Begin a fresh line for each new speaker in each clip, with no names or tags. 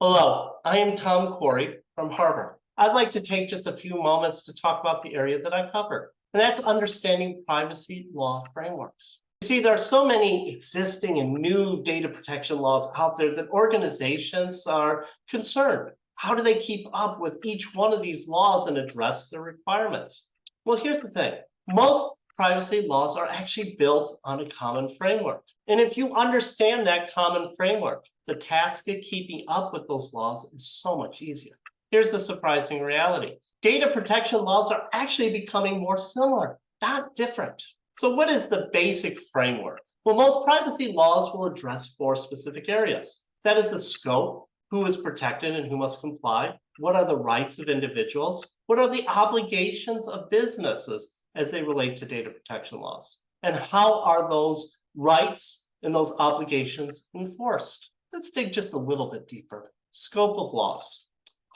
Hello, I am Tom Corey from Harvard. I'd like to take just a few moments to talk about the area that I cover, and that's understanding privacy law frameworks. You see, there are so many existing and new data protection laws out there that organizations are concerned. How do they keep up with each one of these laws and address their requirements? Well, here's the thing. Most privacy laws are actually built on a common framework. And if you understand that common framework, the task of keeping up with those laws is so much easier. Here's the surprising reality. Data protection laws are actually becoming more similar, not different. So what is the basic framework? Well, most privacy laws will address 4 specific areas. That is the scope, who is protected and who must comply, what are the rights of individuals, what are the obligations of businesses as they relate to data protection laws, and how are those rights and those obligations enforced? Let's dig just a little bit deeper. Scope of laws.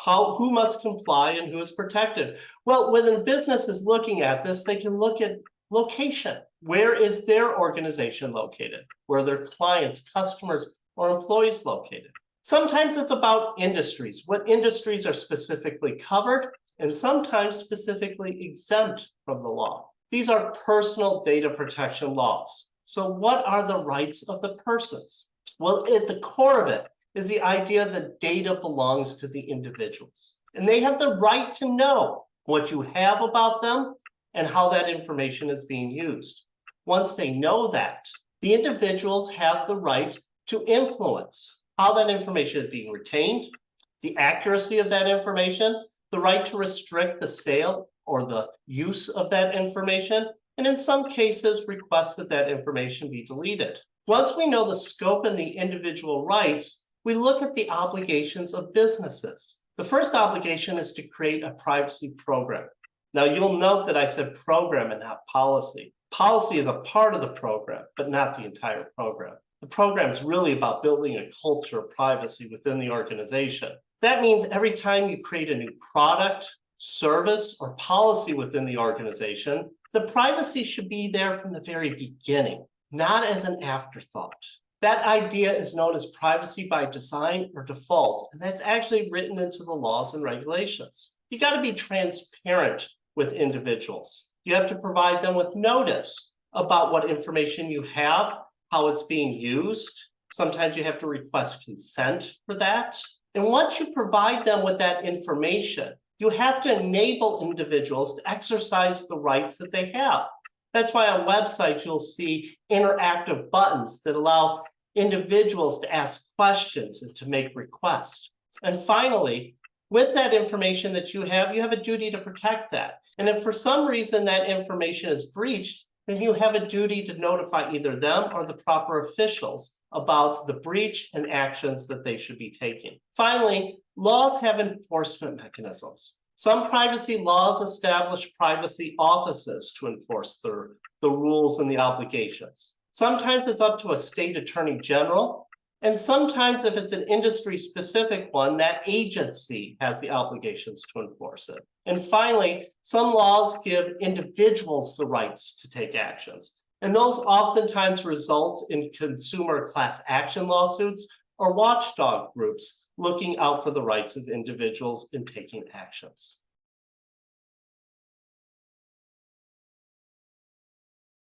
Who must comply and who is protected? Well, when a business is looking at this, they can look at location. Where is their organization located? Where are their clients, customers, or employees located? Sometimes it's about industries. What industries are specifically covered and sometimes specifically exempt from the law. These are personal data protection laws. So what are the rights of the persons? Well, at the core of it is the idea that data belongs to the individuals. And they have the right to know what you have about them and how that information is being used. Once they know that, the individuals have the right to influence how that information is being retained, the accuracy of that information, the right to restrict the sale or the use of that information, and in some cases request that that information be deleted. Once we know the scope and the individual rights, we look at the obligations of businesses. The first obligation is to create a privacy program. Now, you'll note that I said program and not policy. Policy is a part of the program, but not the entire program. The program is really about building a culture of privacy within the organization. That means every time you create a new product, service, or policy within the organization, the privacy should be there from the very beginning, not as an afterthought. That idea is known as privacy by design or default, and that's actually written into the laws and regulations. You got to be transparent with individuals. You have to provide them with notice about what information you have, how it's being used. Sometimes you have to request consent for that. And once you provide them with that information, you have to enable individuals to exercise the rights that they have. That's why on websites you'll see interactive buttons that allow individuals to ask questions and to make requests. And finally, with that information that you have a duty to protect that. And if for some reason that information is breached, then you have a duty to notify either them or the proper officials about the breach and actions that they should be taking. Finally, laws have enforcement mechanisms. Some privacy laws establish privacy offices to enforce the rules and the obligations. Sometimes it's up to a state attorney general, and sometimes if it's an industry-specific one, that agency has the obligations to enforce it. And finally, some laws give individuals the rights to take actions. And those oftentimes result in consumer class action lawsuits or watchdog groups looking out for the rights of individuals in taking actions.